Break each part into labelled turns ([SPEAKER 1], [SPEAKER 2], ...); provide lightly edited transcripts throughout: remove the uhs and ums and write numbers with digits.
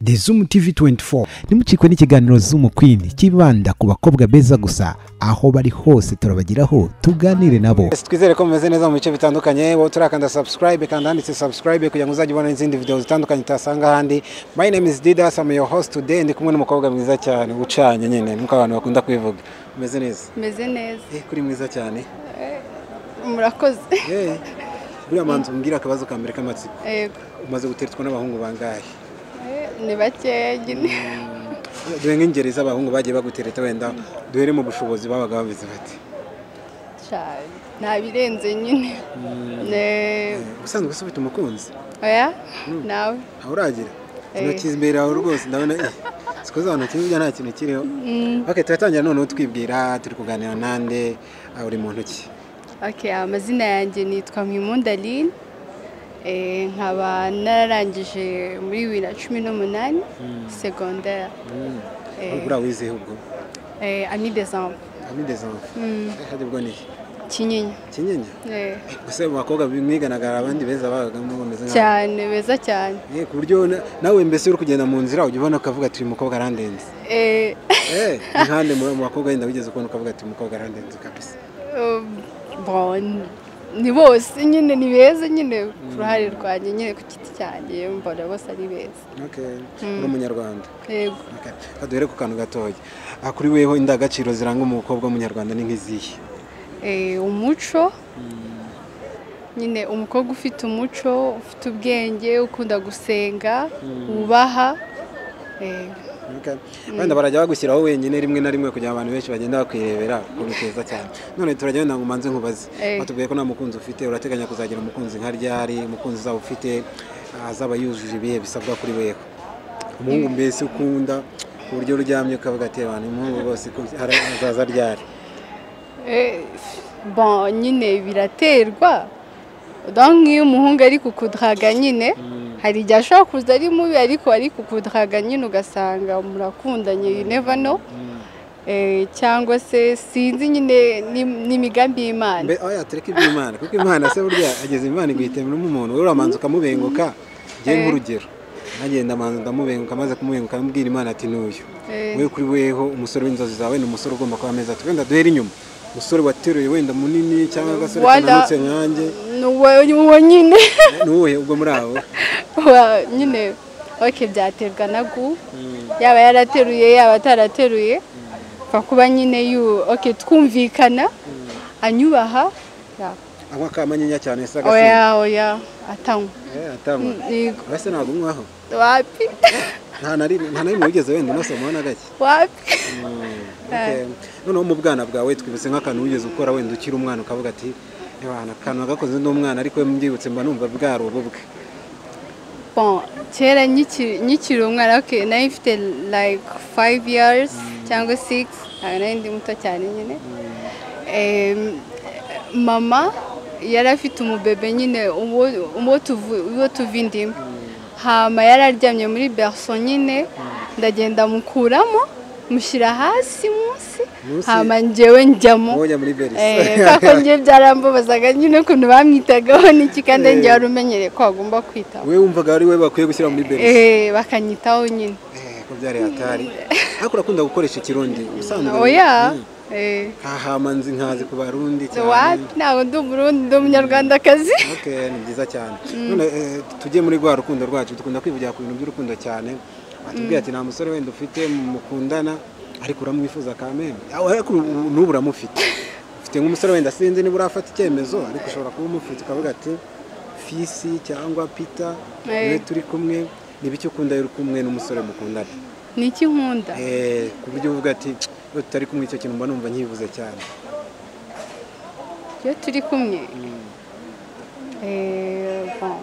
[SPEAKER 1] The Zoom TV 24 nimucikwe n'ikiganiro Zoom Queen kibanda ku bakobwa beza gusa aho bari hose turabagiraho tuganire nabo.
[SPEAKER 2] Twizere ko mumeze neza mu bice bitandukanye, wo turakanda subscribe kandi handitse subscribe kugira ngo uzajye ubona izindi video zitandukanye tasanga handi. My name is Didas, I'm your host today, ndi kumwe n'umukobwa mwiza cyane ucanye nyene nuko abantu bakunda kwivuga. Meze neza?
[SPEAKER 3] Meze neza.
[SPEAKER 2] Kuri mwiza cyane.
[SPEAKER 3] Murakoze.
[SPEAKER 2] Buriya manzi umbwira akabazo ka mbere k'amatsiko.
[SPEAKER 3] Yego.
[SPEAKER 2] Umaze guteretswa n'abahungu bangahe?
[SPEAKER 3] Ni bake nyine.
[SPEAKER 2] Duhe nk'ingeri z'abahungu bagiye bagutereta wenda duhere mu bushobozi babaga babizi bati.
[SPEAKER 3] Cyane. Nta birenze nyine.
[SPEAKER 2] Usanzwe ufite umukunzi?
[SPEAKER 3] Oya? Nawe?
[SPEAKER 2] Uragira? Intoki imbere aho rwose ndabona sikoza hano kintu nta kintu kiriho. Okay, turatangira none twibwira turi kuganira nande uri mu ntoki.
[SPEAKER 3] Okay, amazina yanjye nitwa Mwimundaline. Nkaba nararangije muri 2018 secondaire.
[SPEAKER 2] Ubura wize ubwo?
[SPEAKER 3] Ami des enfants.
[SPEAKER 2] Ami des enfants. Hadi bwo ni
[SPEAKER 3] Kinyinya.
[SPEAKER 2] Kinyinya? Gusa mu bakobwa bimwiganaga abandi beza bagamo bameze nka
[SPEAKER 3] cyane beza cyane.
[SPEAKER 2] Ku buryo nawe mbese uri kugenda mu nzira ujye ubona ukavuga ati umukobwa arandenze. Nkande mu bakobwa yenda wigeze kubona ukavuga ati umukobwa arandenze kabisa.
[SPEAKER 3] Bon, ni bose nyine ni beza nyine ku ruhare rwanjye nyine ku giti cyanjye mbona bose ari beza.
[SPEAKER 2] Okay. Uri umunyarwanda?
[SPEAKER 3] Yego.
[SPEAKER 2] Okay. Kaduhere ku kantu gatoya. Kuri weho indagaciro ziranga umukobwa w'umunyarwanda ni nk'izihe?
[SPEAKER 3] Umuco. Nyine umukobwa ufite umuco, ufite ubwenge, ukunda gusenga, ubaha.
[SPEAKER 2] Okay. Wenda barajya bagushyiraho wenyine rimwe na rimwe kugira abantu benshi bagenda bakwirebera kubiteza cyane. None turagenda ngo manze nkubaze. Batubwiye ko nta mukunzi ufite, urateganya kuzagira umukunzi nka ryari, umukunzi uzaba ufite azaba yujuje ibihe bisabwa kuri weho. Umuhungu mbese ukunda ku buryo uryamye ukavuga ati abantu umuhungu bose azaza ryari.
[SPEAKER 3] Bon, nyine biraterwa. Donc iyo umuhungu ari kukudraga nyine hari igihe ashobora kuza ari mubi ariko ari kukudraga nyine ugasanga murakundanye, you never know. Cyangwa se sinzi nyine n'imigambi y'Imana.
[SPEAKER 2] Oya tureke iby'Imana kuko Imana se burya ageze Imana igwitemera umuntu uramanza ukamubenguka ngiye nk'urugero nagenda manza ndamubenguka maze kumubenguka ambwira Imana ati n'uyu wewe kuri weho umusore w'inzozi zawe ni umusore ugomba kuba meza twenda duhera inyuma umusore wateruye wenda munini cyangwa agasore kananutse nyange
[SPEAKER 3] nuwo nyine
[SPEAKER 2] nuwe ubwo muri aho
[SPEAKER 3] nyine okay byaterwa nagu yaba yarateruye yaba atarateruye kuba nyine okay twumvikana anyubaha
[SPEAKER 2] aho kamanyinya cyane saka
[SPEAKER 3] oya atanywa
[SPEAKER 2] base ntabwo umwaho
[SPEAKER 3] wapi
[SPEAKER 2] nta nari wigeze wenda unasoma na gake
[SPEAKER 3] wapi
[SPEAKER 2] none mu bwana bwawe twibutse nk'akantu wigeze ukora wenda ukiri umwana ukavuga ati ebana kantu agakoze n'umwana ariko mbyibutse mba numva bwari ububwe.
[SPEAKER 3] Bon, kera nyikiri umwana okay nari mfite like 5 years cyangwa 6 nari ndi muto cyane nyine. Mama yari afite umubebe nyine uwo tuvindimo hama yararyamye muri berceau nyine ndagenda mukuramo mushyira hasi munsi hama njyewe njyamo kako njye byarambabazaga nyine ukuntu bamwitagaho n'iki kandi njye wari umenyereye ko agomba kwitaho.
[SPEAKER 2] Wewe wumvaga ari we bakwiye gushyira muri berceau?
[SPEAKER 3] Bakanyitaho nyine.
[SPEAKER 2] Ko byari hatari. Ariko urakunda gukoresha ikirundi usanzwe?
[SPEAKER 3] Oya.
[SPEAKER 2] Hamanzi nkazi ku barundi cyane.
[SPEAKER 3] Ntabwo ndi umurundi ndi umunyarwandakazi.
[SPEAKER 2] Okay, ni byiza cyane. None tujye muri rwa rukundo rwacu dukunda kwivugira ku bintu by'urukundo cyane. Batubwiye ati nta musore wenda ufite mukundana ariko uramwifuza kameme. Ariko n'ubu uramufite. Ufite nk'umusore wenda sinzi niba urafata icyemezo ariko ushobora kuba umufite ukavuga ati Fisi cyangwa Peter niwe turi kumwe nibiki ukunda yuri kumwe n'umusore mukundana.
[SPEAKER 3] Niki nkunda?
[SPEAKER 2] Ku buryo uvuga ati iyo tutari kumwe icyo kintu mba numva nkivuze cyane.
[SPEAKER 3] Iyo turi kumwe bon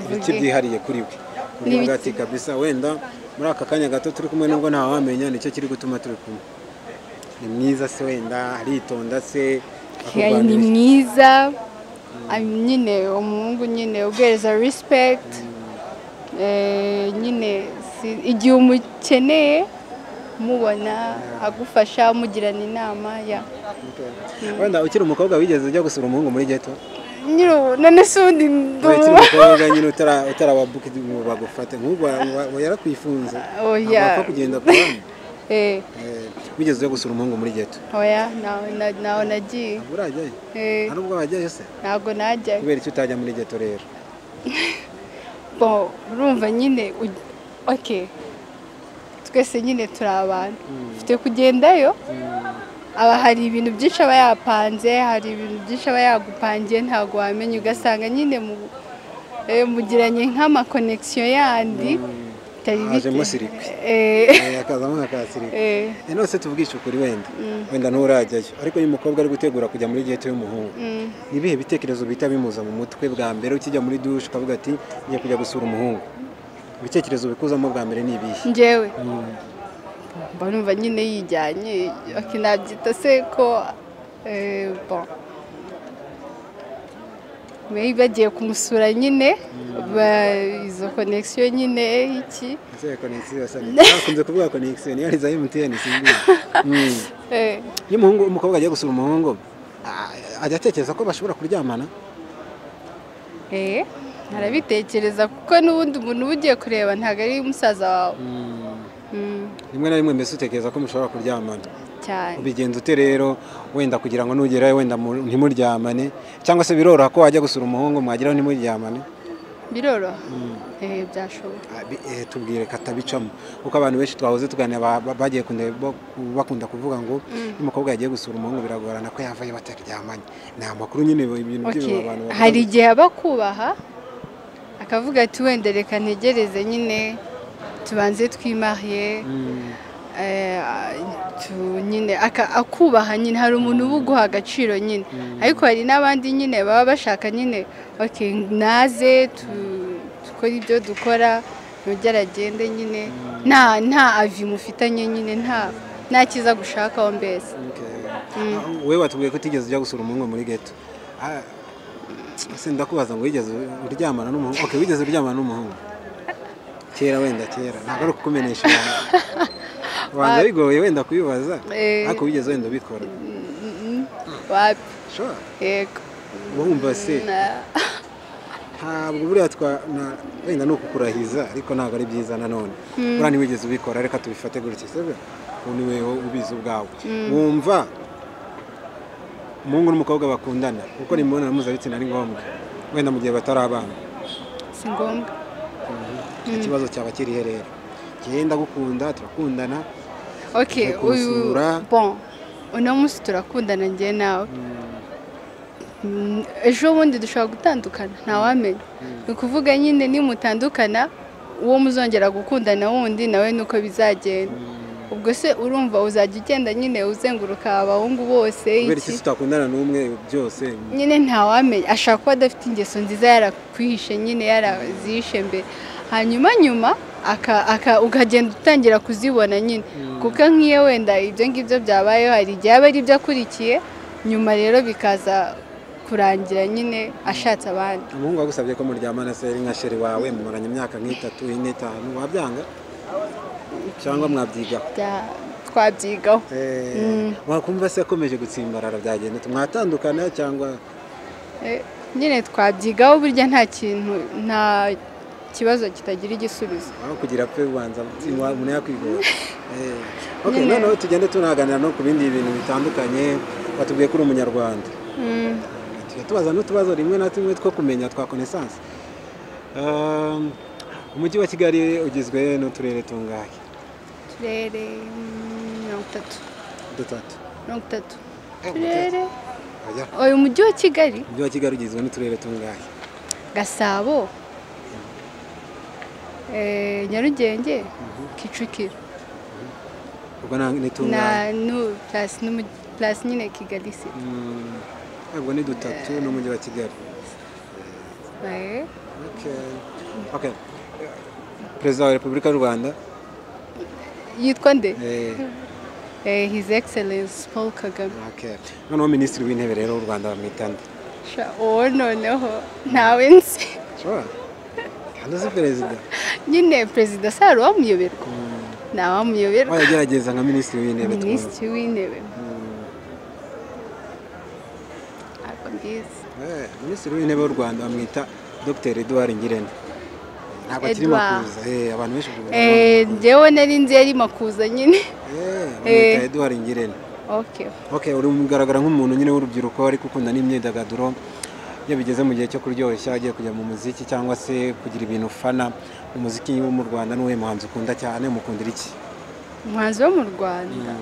[SPEAKER 2] ibiki byihariye kuri we kuvuga ati kabisa wenda muri aka kanya gato turi kumwe nubwo nta wamenya nicyo kiri gutuma turi kumwe. Ni mwiza se wenda aritonda se
[SPEAKER 3] ni mwiza nyine umuhungu nyine ugereza respect nyine igihe umukeneye mubona agufasha mugirana inama ya.
[SPEAKER 2] Wenda ukiri umukobwa wigeze ujya gusura umuhungu muri ghetto?
[SPEAKER 3] nyiro none se undi
[SPEAKER 2] umukobwa nyine utarababuke bagufate nk'ubwo yarakwifunze ntabwo kugenda ku bandi wigeze ujya gusura umuhungu muri geto
[SPEAKER 3] oya nawe nagiye
[SPEAKER 2] ntabwo urajyayo nta nubwo wajyayo se
[SPEAKER 3] ntabwo najyayo
[SPEAKER 2] kubera icyo utajya muri geto rero
[SPEAKER 3] urumva nyine twese nyine turi abantu ufite kugendayo aba hari ibintu byinshi aba yapanze hari ibintu byinshi aba yagupangiye ntabwo wamenya ugasanga nyine mugiranye nk'amakonegisiyo yandi
[SPEAKER 2] hajemo sirikwi akazamo nk'akasirikwi nose tuvugisha ukuri wenda nturajyayo ariko uyu mukobwa ari gutegura kujya muri geto y'umuhungu ni ibihe bitekerezo bihita bimuza mu mutwe bwa mbere ukijya muri dushe ukavuga ati ngiye kujya gusura umuhungu ibitekerezo bikuzamo bwa mbere ni ibihe
[SPEAKER 3] njyewe numva nyine yijyanye nabyita se ko bagiye kumusura nyine izo konegisiyo nyine iki
[SPEAKER 2] bakunze kuvuga konegisiyo niyo ari za MTN iyo umukobwa agiye gusura umuhungu ajya atekereza ko bashobora kuryamana
[SPEAKER 3] arabitekereza kuko n'ubundi umuntu uba ugiye kureba ntabwo ari musaza wawe
[SPEAKER 2] rimwe na rimwe mbese utekereza ko mushobora kuryamana
[SPEAKER 3] cyane
[SPEAKER 2] ubigenza ute rero wenda kugira ngo nugerayo wenda ntimuryamane cyangwa se biroroha ko wajya gusura umuhungu mwageraho ntimuryamane
[SPEAKER 3] biroroha byashoboka
[SPEAKER 2] tubwire katabicamo kuko abantu benshi twahoze tuganira bagiye bakunda kuvuga ngo n'umukobwa yagiye gusura umuhungu biragorana ko yavayo bataryamanye ni amakuru nyine ibintu by'abantu
[SPEAKER 3] hari igihe aba akubaha akavuga ati wenda reka ntegereze nyine tubanze twimariye nyine akubaha nyine hari umuntu uba uguha agaciro nyine ariko hari n'abandi nyine baba bashaka nyine naze dukora ibyo dukora ntugere agende nyine nta avi mufitanye nyine nta kiza gushakaho mbese
[SPEAKER 2] wowe watubwiye ko utigeze ujya gusura umuhungu muri geto ndakubaza ngo wigeze uryamana n'umuhungu wigeze uryamana n'umuhungu kera ntabwo ari ukukumenyesha ibanga ubanza bigoye wenda kubibaza ariko wigeze wenda ubikora
[SPEAKER 3] yego
[SPEAKER 2] wumva se ntabwo buriya wenda ni ukukurahiza ariko ntabwo ari byiza nanone buriya ntiwigeze ubikora reka tubifate gutya sebe ubu ni wowe ubizi ubwawe wumva umuhungu n'umukobwa bakundana kuko imibonano mpuzabitsina ari ngombwa wenda mu gihe batari abana
[SPEAKER 3] si ngombwa
[SPEAKER 2] ikibazo cyaba kirihe rero genda gukunda turakundana
[SPEAKER 3] uno munsi turakundana njye nawe ejo bundi dushobora gutandukana ntawamenya ni ukuvuga nyine nimutandukana uwo muzongera gukundana wundi nawe nuko bizagenda ubwo se urumva uzajya ugenda nyine uzenguruka abahungu bose
[SPEAKER 2] kubera iki tutakundana n'umwe byose
[SPEAKER 3] nyine ntawamenya ashaka kuba adafite ingeso nziza yarakwihishe nyine yarazihishe mbere hanyuma ukagenda utangira kuzibona nyine kuko nk'iyo wenda ibyo ngibyo byabayeho hari igihe aba ari ibyo akurikiye nyuma rero bikaza kurangira nyine ashatse abandi
[SPEAKER 2] umuhungu wagusabye ko muryamana se nka sheri wawe mumaranye imyaka nk'itatu ine itanu wabyanga cyangwa mwabyigaho
[SPEAKER 3] twabyigaho
[SPEAKER 2] wakumva se akomeje gutsimbarara byagenda mwatandukana cyangwa
[SPEAKER 3] nyine twabyigaho burya nta kibazo kitagira igisubizo
[SPEAKER 2] aho kugira pe ubanza umuntu yakwigora noneho tugende tunaganira no ku bindi bintu bitandukanye batubwiye ko uri umunyarwanda tubaza n'utubazo rimwe na tumwe two kumenya twa connaissance umujyi wa Kigali ugizwe n'uturere tungahe
[SPEAKER 3] uturere 30 uturere uyu mujyi wa Kigali
[SPEAKER 2] ugizwe n'uturere tungahe
[SPEAKER 3] Gasabo Nyarugenge Kicukiro
[SPEAKER 2] ubwo ni tungahe
[SPEAKER 3] plus nyine Kigali city
[SPEAKER 2] ubwo ni dutatu n'umujyi wa Kigali okay Perezida wa Repubulika y'u Rwanda
[SPEAKER 3] yitwa nde His Excellence Paul Kagame
[SPEAKER 2] noneho minisitiri w'intebe rero w'u Rwanda bamwita nde
[SPEAKER 3] uwo noneho ntawe nzi
[SPEAKER 2] kandi si perezida
[SPEAKER 3] nyine perezida se hari uwamuyoberwa ntawamuyoberwa
[SPEAKER 2] wagerageza nka minisitiri w'intebe
[SPEAKER 3] byiza.
[SPEAKER 2] Minisitiri w'intebe w'u Rwanda bamwita Dr Edouard Ngirente. Ntabwo akiri Makuza. Abantu benshi
[SPEAKER 3] njyewe nari nzi yari Makuza nyine.
[SPEAKER 2] Bamwita Edouard Ngirente.
[SPEAKER 3] Okay,
[SPEAKER 2] uri mugaragara nk'umuntu nyine w'urubyiruko ariko ukunda n'imyidagaduro. Iyo bigeze mu gihe cyo kuryoshya agiye kujya mu muziki cyangwa se kugira ibintu ufana, umuziki wo mu Rwanda n'uwe muhanzi ukunda cyane, mukundira iki?
[SPEAKER 3] Umuhanzi wo mu Rwanda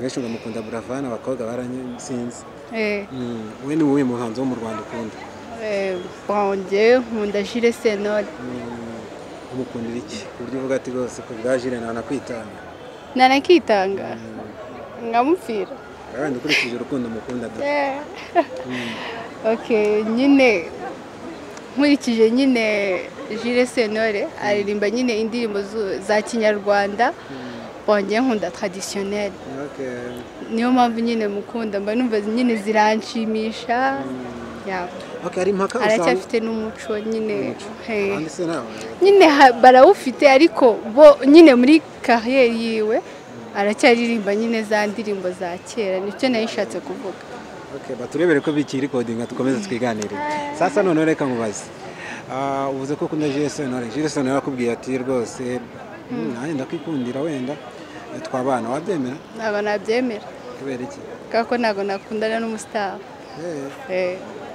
[SPEAKER 2] benshi mukunda Buravan, abakobwa baransinze. We ni uwuhe muhanzi wo mu Rwanda ukunda?
[SPEAKER 3] Bonje nkunda Jules Sentore.
[SPEAKER 2] Umukundira iki ku buryo uvuga ati rwose ku bwa Jules
[SPEAKER 3] nanakitanga ngamupfira?
[SPEAKER 2] Abandi ukurikije urukundo mukunda da.
[SPEAKER 3] Okay, nyine nkurikije nyine Jules Sentore aririmba nyine indirimbo za Kinyarwanda, bonje nkunda traditionnel. Niyo mpamvu nyine mukunda, mba numva nyine ziranshimisha.
[SPEAKER 2] Ari impaka usanga
[SPEAKER 3] aracyafite n'umuco nyine. Nyine barawufite ariko bo nyine muri carrière yiwe aracyaririmba nyine za ndirimbo za kera, nicyo nayishatse kuvuga.
[SPEAKER 2] Baturebere ko biki recording tukomeze twiganire. Sasa none reka nkubaze. Uvuze ko ukunda Jules Sentore. Jules Sentore yakubwiye ati rwose nanjye ndakwikundira wenda twabana, wabyemera?
[SPEAKER 3] Ntabwo nabyemera.
[SPEAKER 2] Kubera iki?
[SPEAKER 3] Kako ntabwo nakundana n'umustar.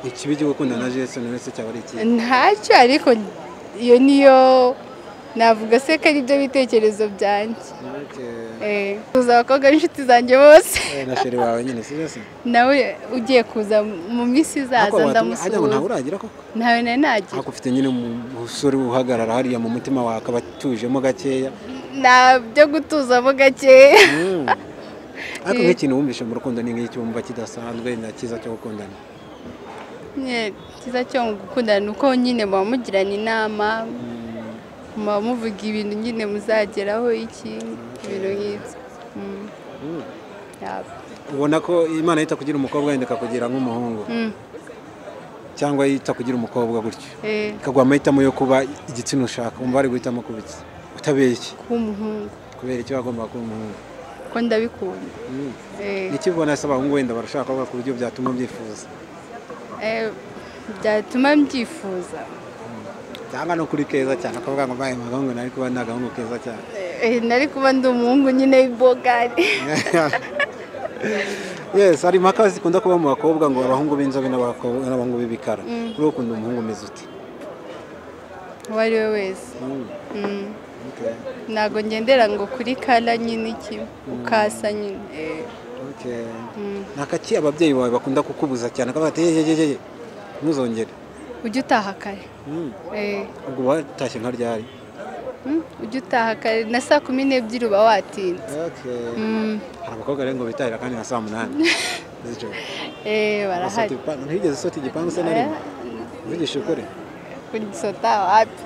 [SPEAKER 2] Ikibi cyo gukundana na Jules Sentore se cyaba ari iki?
[SPEAKER 3] Ntacyo, ariko iyo niyo navuga se ko ari byo bitekerezo byanjye. Kuza abakobwa b'inshuti zanjye bose.
[SPEAKER 2] Na sheri wawe nyine si byose?
[SPEAKER 3] Nawe ugiye kuza mu minsi izaza ndamusuhuza.
[SPEAKER 2] Ntawe uragira koko?
[SPEAKER 3] Ntawe nari nagira.
[SPEAKER 2] Ako ufite nyine umusore uhagarara hariya mu mutima wawe akaba atujemo gakeya?
[SPEAKER 3] Nabyo gutuzamo gakeya.
[SPEAKER 2] Ariko nk'ikintu wumvishe mu rukundo ni nk'iki wumva kidasanzwe na cyiza cyo gukundana?
[SPEAKER 3] Cyiza cyo gukundana uko nyine muba mugirana inama, muba muvuga ibintu nyine muzageraho iki, ibintu nk'ibyo.
[SPEAKER 2] Ubona ko Imana yita kugira umukobwa wenda ikakugira nk'umuhungu, cyangwa yita kugira umukobwa gutyo ikaguha amahitamo yo kuba igitsina ushaka, wumva ari guhitamo kuba iki utabeshye?
[SPEAKER 3] Kuba umuhungu.
[SPEAKER 2] Kubera icyo wagomba kuba umuhungu?
[SPEAKER 3] Ko ndabikunda.
[SPEAKER 2] Iki ubona se abahungu wenda barashaka kuvuga ku buryo byatuma mbyifuza?
[SPEAKER 3] Byatuma mbyifuza
[SPEAKER 2] cyangwa no kuri keza cyane akavuga ngo mbaye umuhungu nari kuba nagahungu keza cyane?
[SPEAKER 3] Nari kuba ndi umuhungu nyine w'ibogari.
[SPEAKER 2] Hari impaka zikunda kuba mu bakobwa ngo abahungu b'inzobe n'abahungu b'ibikara. Kuri ukunda umuhungu umeze ute?
[SPEAKER 3] Uwo ari we wese. Ntabwo ngendera ngo kuri kala nyine iki ukasa nyine.
[SPEAKER 2] Nakaki ababyeyi bawe bakunda kukubuza cyane akavuga ati ntuzongere?
[SPEAKER 3] Ujye utaha kare.
[SPEAKER 2] Ubwo watashye nka ryari?
[SPEAKER 3] Ujye utaha kare na saa 12 uba watinze.
[SPEAKER 2] Hari abakobwa rero ngo bitahira kandi na saa 8 z'ijoro.
[SPEAKER 3] Barahari.
[SPEAKER 2] Ntigeze sota igipangu se na rimwe? Uvugisha ukuri?
[SPEAKER 3] Kugisota wapi?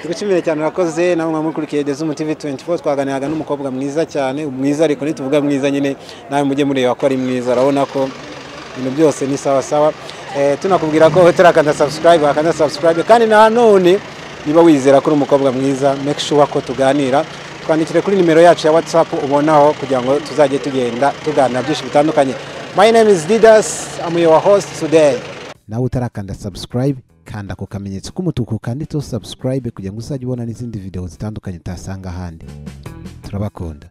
[SPEAKER 2] Tugushimire cyane urakoze, namwe mwamukurikiye Dezumu TV 24. Twaganiraga n'umukobwa mwiza cyane, mwiza ariko nituvuga mwiza nyine nawe mujye mureba ko ari mwiza, urabona ko ibintu byose ni sawa sawa. Tunakubwira ko utarakanda subscribe kandi na none niba wizera ko uri umukobwa mwiza, make sure ko tuganira, twandikire kuri nimero yacu ya WhatsApp ubonaho kugira ngo tuzajye tugenda tuganira byinshi bitandukanye. My name is Didas, I'm your host today.
[SPEAKER 1] Nawe utarakanda subscribe, kanda ku kamenyetso k'umutuku kanditseho subscribe kugira ngo uzajye ubona n'izindi video zitandukanye utasanga ahandi. Turabakunda.